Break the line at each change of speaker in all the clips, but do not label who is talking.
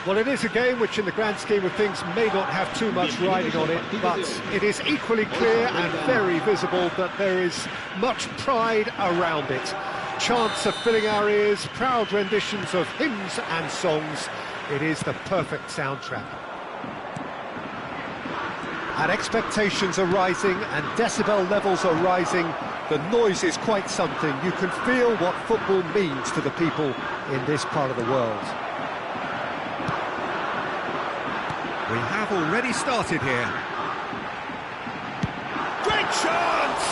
Well, it is a game which in the grand scheme of things may not have too much riding on it, but it is equally clear and very visible that there is much pride around it. Chants are filling our ears, proud renditions of hymns and songs. It is the perfect soundtrack. And expectations are rising and decibel levels are rising. The noise is quite something. You can feel what football means to the people in this part of the world. We have already started here. Great chance!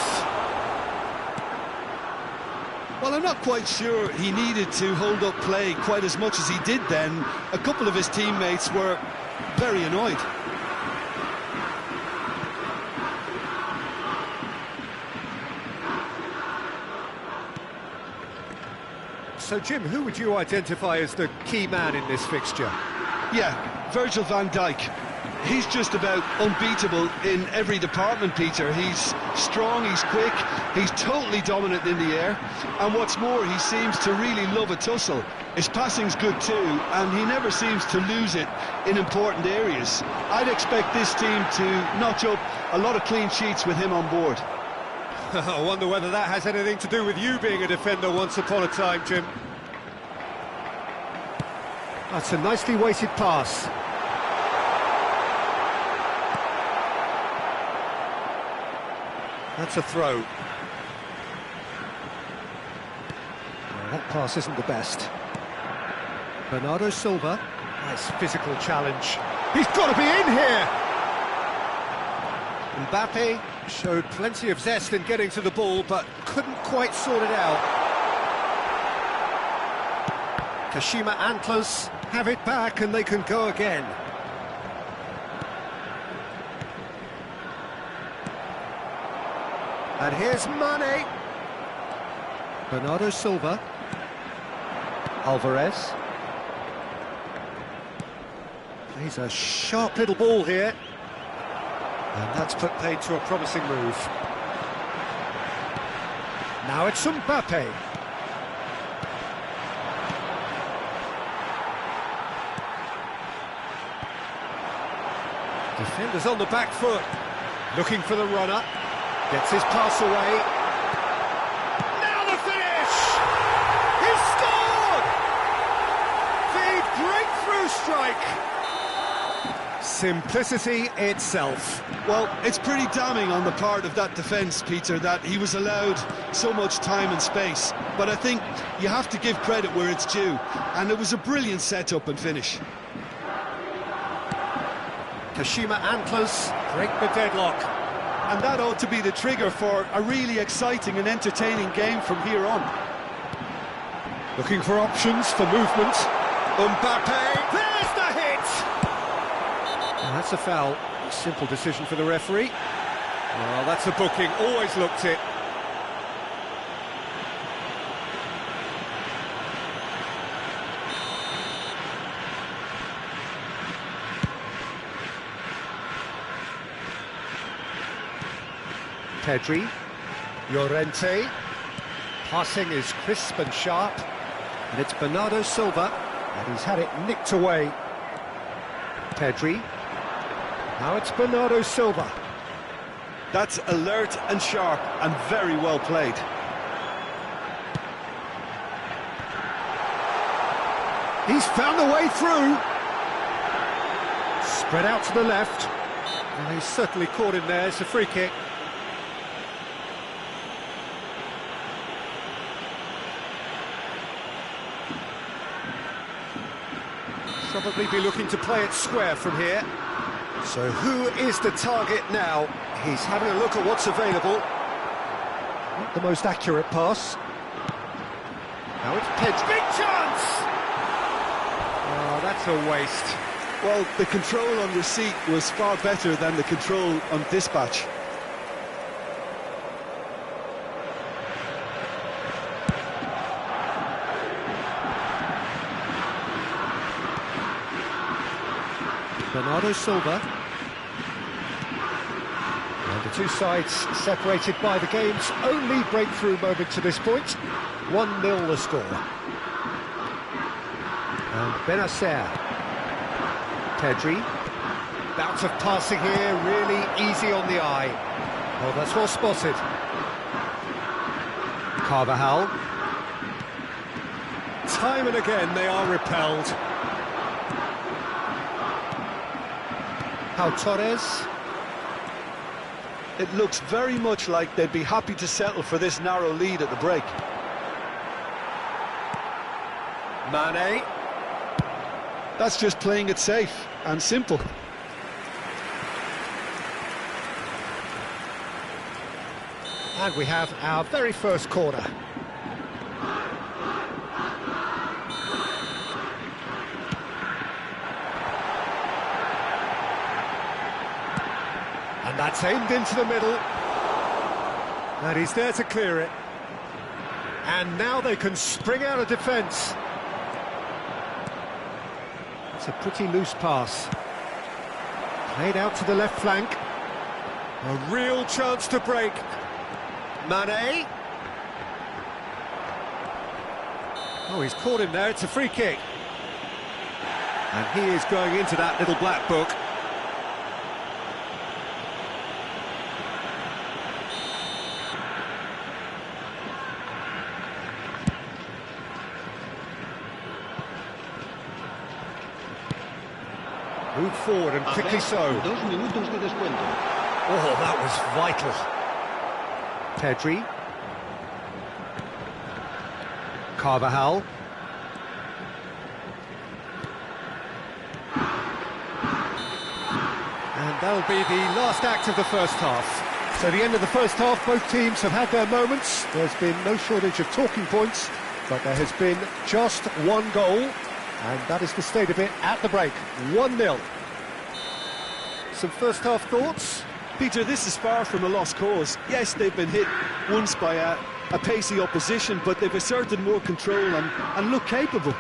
Well, I'm not quite sure he needed to hold up play quite as much as he did then. A couple of his teammates were very annoyed.
So, Jim, who would you identify as the key man in this fixture?
Yeah, Virgil van Dijk. He's just about unbeatable in every department, Peter. He's strong, he's quick, he's totally dominant in the air, and what's more, he seems to really love a tussle. His passing's good too, and he never seems to lose it in important areas. I'd expect this team to notch up a lot of clean sheets with him on board.
I wonder whether that has anything to do with you being a defender once upon a time, Jim. That's a nicely weighted pass. That's a throw. Well, that pass isn't the best. Bernardo Silva. Nice physical challenge. He's got to be in here! Mbappe showed plenty of zest in getting to the ball, but couldn't quite sort it out. Kashima Antlers have it back and they can go again. And here's Mane. Bernardo Silva. Alvarez. Plays a sharp little ball here. And that's put paid to a promising move. Now it's Mbappe. Defenders on the back foot. Looking for the runner. Gets his pass away. Now the finish! He scored! The breakthrough strike! Simplicity itself.
Well, it's pretty damning on the part of that defence, Peter, that he was allowed so much time and space. But I think you have to give credit where it's due, and it was a brilliant setup and finish.
Kashima Antlers break the deadlock.
And that ought to be the trigger for a really exciting and entertaining game from here on.
Looking for options for movement. Mbappe, there's the hit! And that's a foul. Simple decision for the referee. Well, that's a booking, always looked it. Pedri, Llorente, passing is crisp and sharp, and it's Bernardo Silva, and he's had it nicked away. Pedri, now it's Bernardo Silva.
That's alert and sharp and very well played.
He's found the way through. Spread out to the left, and he's certainly caught him there. It's a free kick. Probably be looking to play it square from here. So who is the target now? He's having a look at what's available. Not the most accurate pass. Now it's Pedri. Big chance! Oh, that's a waste.
Well, the control on receipt was far better than the control on dispatch.
Bernardo Silva. And the two sides separated by the game's only breakthrough moment to this point. 1-0 the score. And Benacer. Pedri. Bout of passing here, really easy on the eye. Oh, that's well spotted. Carvajal. Time and again they are repelled. Pau Torres.
It looks very much like they'd be happy to settle for this narrow lead at the break.
Mane.
That's just playing it safe and simple.
And we have our very first corner. And that's aimed into the middle. And he's there to clear it. And now they can spring out of defence. It's a pretty loose pass. Played out to the left flank. A real chance to break. Mane. Oh, he's caught him there. It's a free kick. And he is going into that little black book. Move forward and quickly so.
2 minutos de descuento.
Oh, that was vital. Pedri. Carvajal. And that'll be the last act of the first half. So the end of the first half, both teams have had their moments. There's been no shortage of talking points, but there has been just one goal. And that is the state of it at the break, 1-0. Some first-half thoughts?
Peter, this is far from a lost cause. Yes, they've been hit once by a pacey opposition, but they've asserted more control and look capable.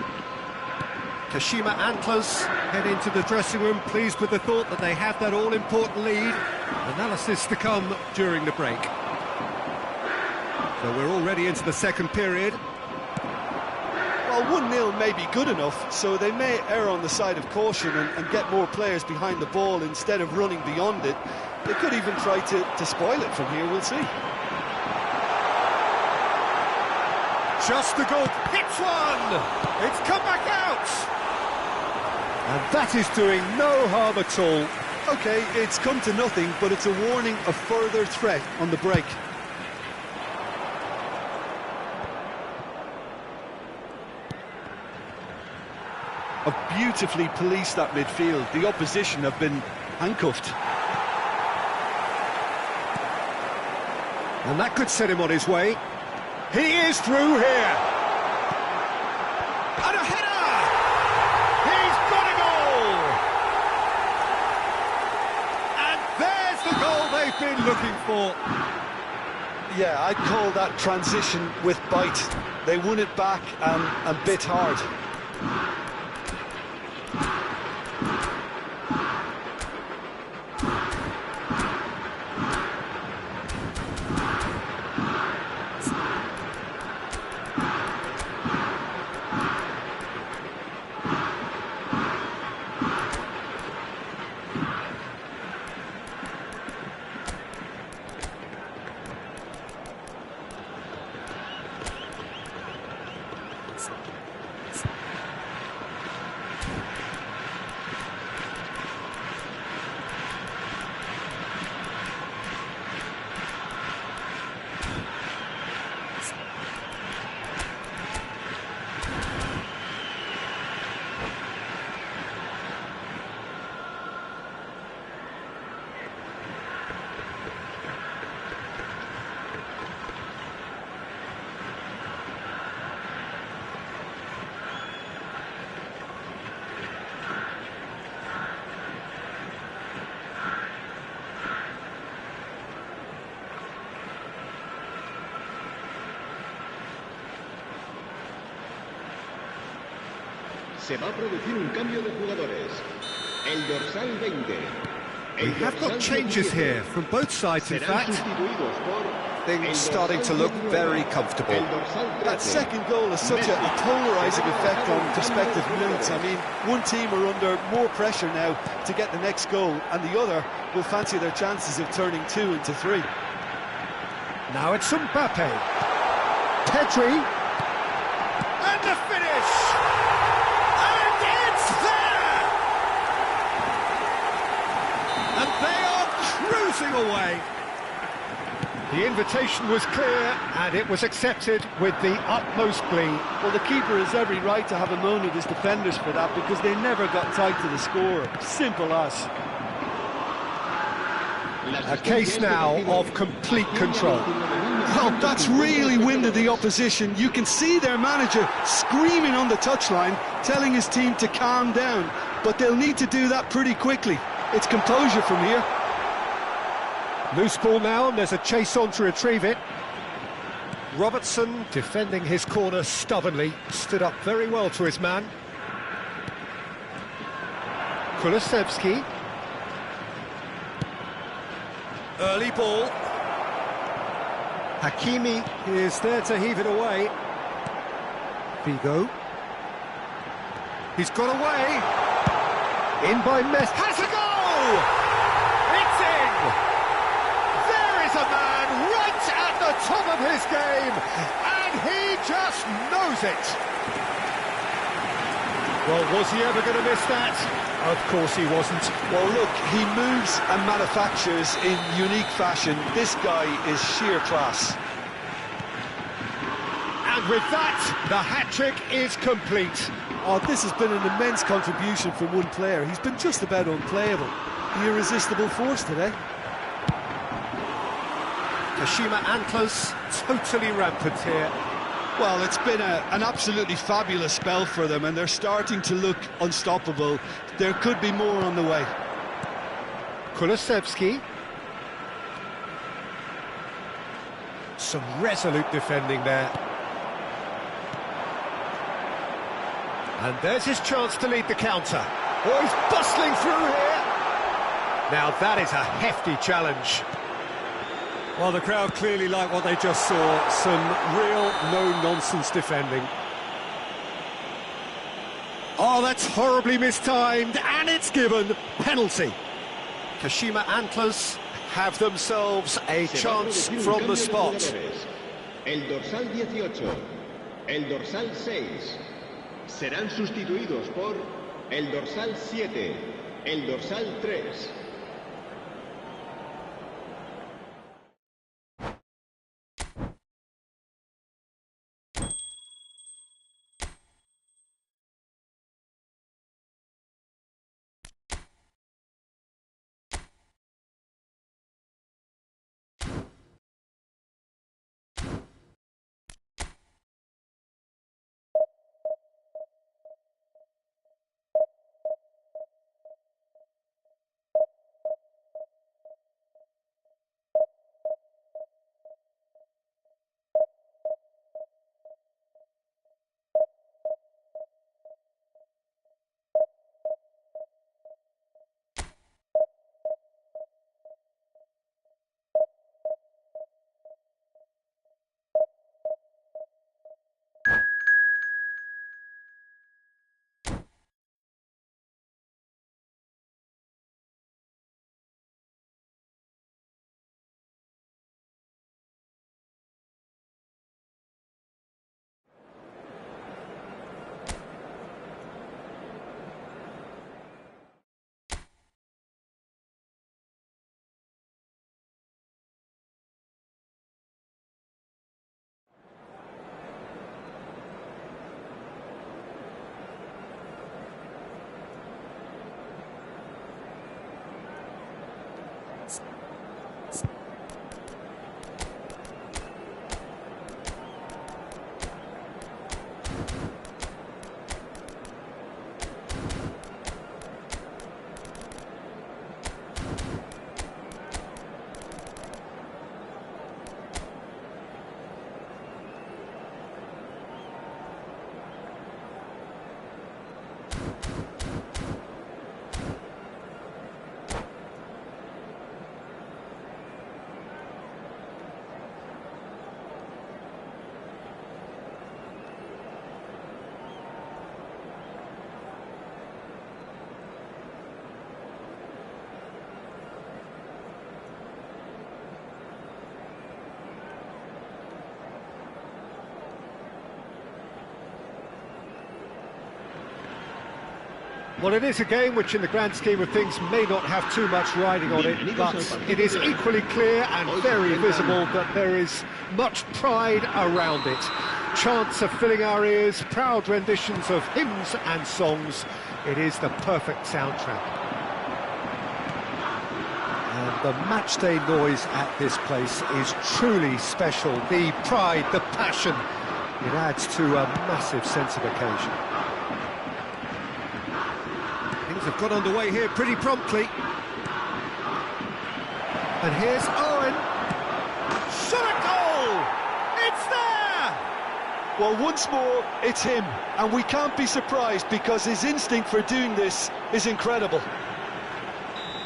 Kashima Antlers head into the dressing room, pleased with the thought that they have that all-important lead. Analysis to come during the break. So we're already into the second period.
Well, 1-0 may be good enough, so they may err on the side of caution and get more players behind the ball instead of running beyond it. They could even try to spoil it from here, we'll see.
Just the goal, hits one! It's come back out! And that is doing no harm at all.
OK, it's come to nothing, but it's a warning of further threat on the break. Have beautifully policed that midfield. The opposition have been handcuffed.
And that could set him on his way. He is through here. And a header! He's got a goal! And there's the goal they've been looking for.
Yeah, I'd call that transition with bite. They won it back and bit hard.
Se va a producir un cambio de jugadores. El dorsal 20,
We have got changes here from both sides, in fact. Things starting to look very comfortable.
That second goal has such a polarising effect on prospective moods. I mean, one team are under more pressure now to get the next goal, and the other will fancy their chances of turning 2 into 3.
Now it's Mbappe. Pedri. And the finish! And it's there! And they are cruising away. The invitation was clear, and it was accepted with the utmost glee.
Well, the keeper has every right to have a moan at his defenders for that, because they never got tight to the score. Simple as.
A case now of complete control.
Well, that's really winded the opposition. You can see their manager screaming on the touchline, telling his team to calm down. But they'll need to do that pretty quickly. It's composure from here.
Loose ball now, and there's a chase on to retrieve it. Robertson, defending his corner stubbornly, stood up very well to his man. Kulusevski. Early ball. Hakimi is there to heave it away. Figo. He's got away. In by Messi. Has a goal! It's in! There is a man right at the top of his game, and he just knows it. Well, was he ever going to miss that? Of course he wasn't.
Well, look, he moves and manufactures in unique fashion. This guy is sheer class.
And with that, the hat-trick is complete.
Oh, this has been an immense contribution from one player. He's been just about unplayable. The irresistible force today.
Kashima Antlers, totally rampant here.
Well, it's been an absolutely fabulous spell for them, and they're starting to look unstoppable. There could be more on the way.
Kulusevski. Some resolute defending there. And there's his chance to lead the counter. Oh, he's bustling through here. Now that is a hefty challenge. Well, the crowd clearly like what they just saw. Some real no-nonsense defending. Oh, that's horribly mistimed, and it's given. Penalty. Kashima Antlers have themselves a chance from the spot.
El dorsal 18, el dorsal 6, serán sustituidos por el dorsal 7, el dorsal 3.
Well, it is a game which in the grand scheme of things may not have too much riding on it, but it is equally clear and very visible that there is much pride around it. Chants are filling our ears, proud renditions of hymns and songs. It is the perfect soundtrack. And the matchday noise at this place is truly special. The pride, the passion, it adds to a massive sense of occasion. Things have got underway here pretty promptly. And here's Owen. Shot a goal! It's there!
Well, once more, it's him. And we can't be surprised because his instinct for doing this is incredible.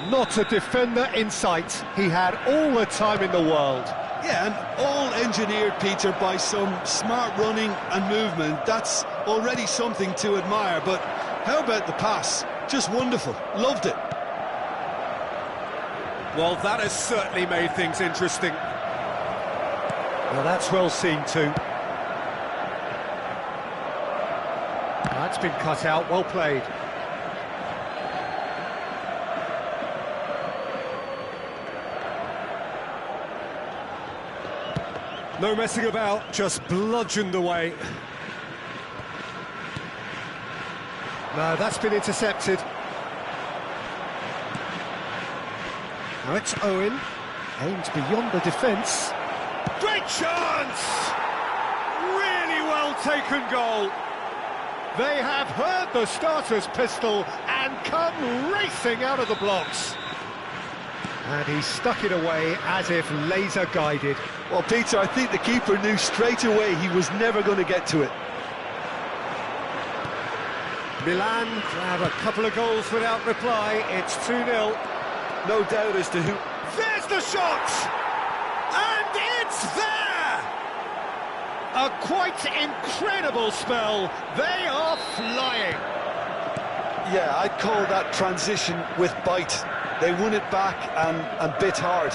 Not a defender in sight. He had all the time in the world.
Yeah, and all engineered, Peter, by some smart running and movement. That's already something to admire, but how about the pass? Just wonderful. Loved it.
Well, that has certainly made things interesting. Well, that's well seen too. That's been cut out, well played. No messing about, just bludgeoned away. No, that's been intercepted. Now it's Owen, aims beyond the defence. Great chance! Really well taken goal. They have heard the starter's pistol and come racing out of the blocks. And he stuck it away as if laser-guided.
Well, Peter, I think the keeper knew straight away he was never going to get to it.
Milan grab a couple of goals without reply. It's 2-0.
No doubt as to who...
There's the shot! And it's there! A quite incredible spell. They are flying.
Yeah, I'd call that transition with bite. They won it back and bit hard.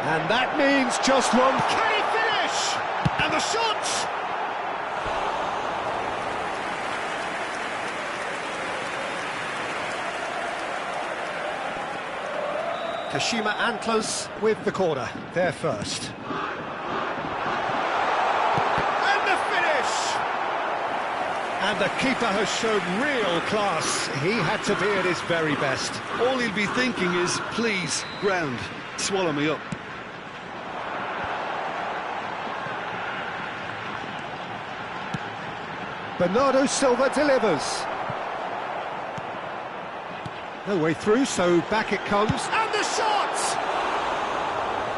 And that means just one. Can he finish? And the shot! Kashima Antlers with the corner. They're first. And the finish! And the keeper has shown real class. He had to be at his very best.
All he'll be thinking is, please, ground, swallow me up.
Bernardo Silva delivers. No way through, so back it comes. And the shot!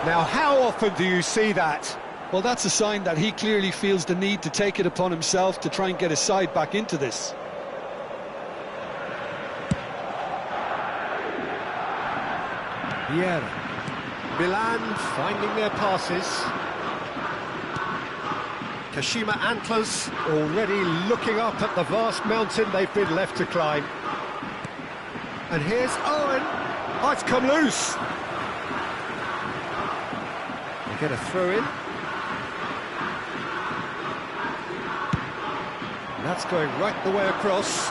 Now, how often do you see that?
Well, that's a sign that he clearly feels the need to take it upon himself to try and get his side back into this.
Vieira. Milan finding their passes. Kashima Antlers already looking up at the vast mountain they've been left to climb. And here's Owen. Oh, it's come loose. They get a throw in. And that's going right the way across.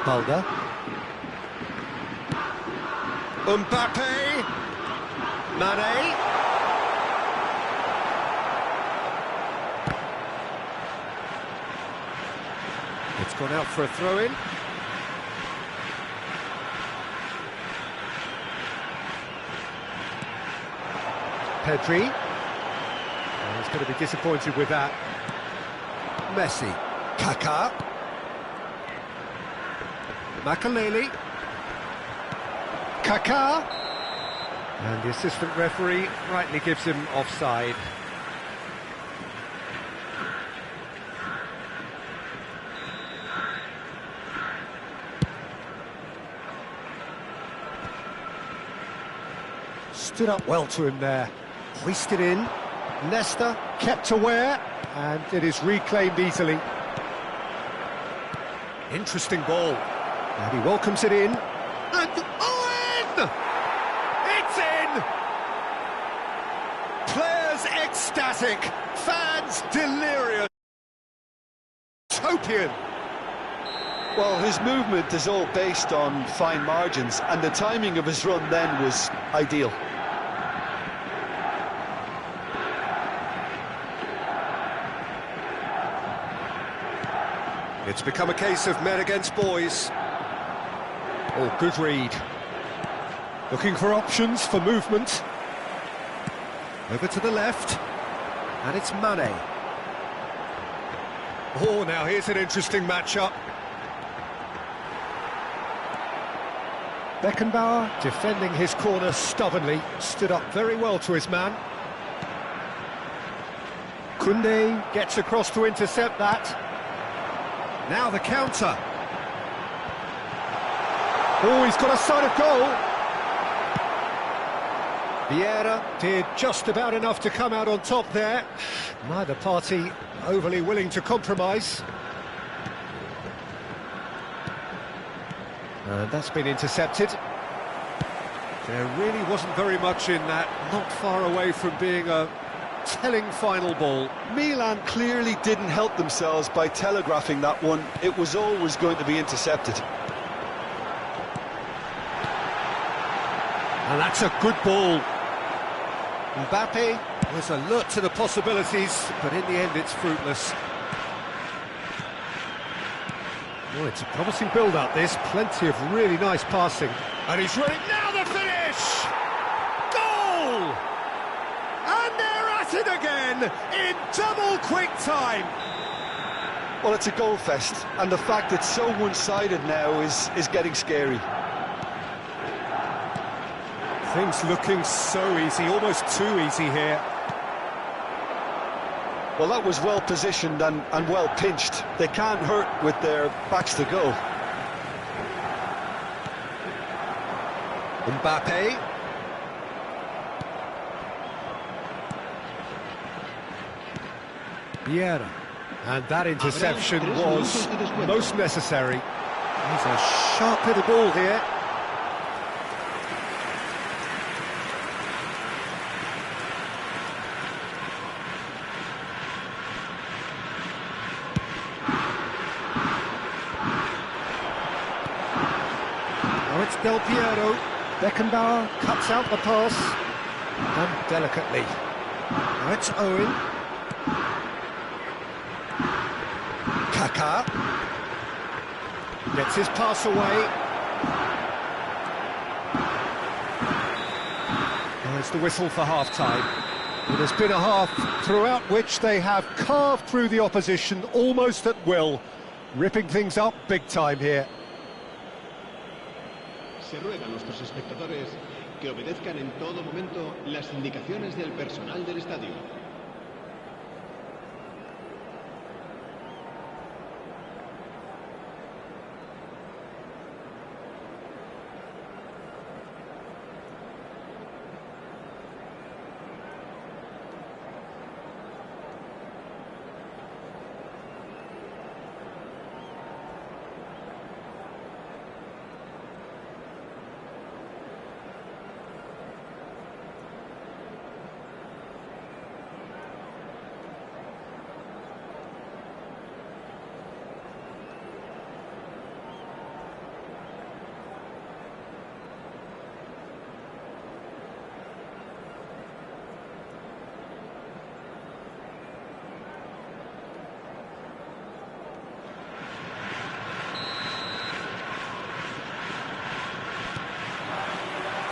Balda. Mbappe. Mane. It's gone out for a throw-in. Pedri. Oh, he's going to be disappointed with that. Messi. Kaká. Makaleli. Kaká. And the assistant referee rightly gives him offside. Stood up well to him there. Hoisted in. Nesta kept aware, and it is reclaimed easily. Interesting ball. And he welcomes it in. And Owen! It's in! Players ecstatic, fans delirious. champion.
Well, his movement is all based on fine margins, and the timing of his run then was ideal.
It's become a case of men against boys. Oh, good read. Looking for options for movement. Over to the left. And it's Mane. Oh, now here's an interesting matchup. Beckenbauer, defending his corner stubbornly, stood up very well to his man. Koundé gets across to intercept that. Now the counter. Oh, he's got a sight of goal. Vieira did just about enough to come out on top there. Neither party overly willing to compromise. And that's been intercepted. There really wasn't very much in that, not far away from being a telling final ball.
Milan clearly didn't help themselves by telegraphing that one. It was always going to be intercepted.
And that's a good ball. Mbappe was alert to the possibilities, but in the end it's fruitless. Well, it's a promising build-up, this. Plenty of really nice passing. And he's ready. Now the finish! Goal! And they're at it again in double quick time.
Well, it's a goal fest, and the fact it's so one-sided now is getting scary.
Things looking so easy, almost too easy here.
Well, that was well positioned and well pinched. They can't hurt with their backs to goal.
Mbappe. Vieira. And that interception was most necessary. He's a sharp little ball here. Now it's Del Piero. Beckenbauer cuts out the pass. Done delicately. Now it's Owen. Kaká gets his pass away. There's the whistle for half-time. It has been a half throughout which they have carved through the opposition almost at will, ripping things up big time here.
Se ruega a nuestros espectadores que obedezcan en todo momento las indicaciones del personal del estadio.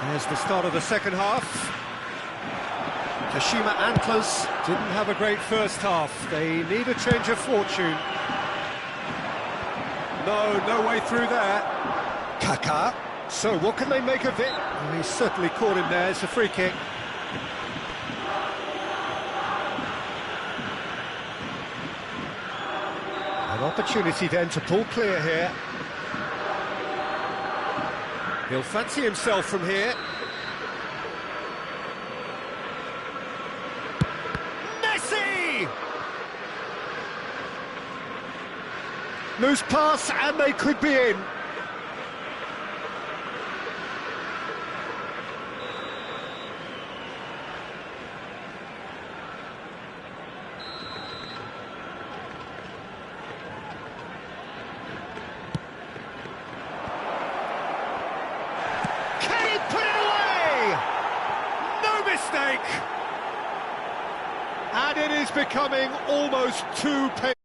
There's the start of the second half. Kashima Antlers didn't have a great first half. They need a change of fortune. No way through there. Kaká. So what can they make of it? Well, he's certainly caught him there. It's a free kick. An opportunity then to pull clear here. He'll fancy himself from here. Messi! Loose pass, and they could be in. break. And it is becoming almost too painful.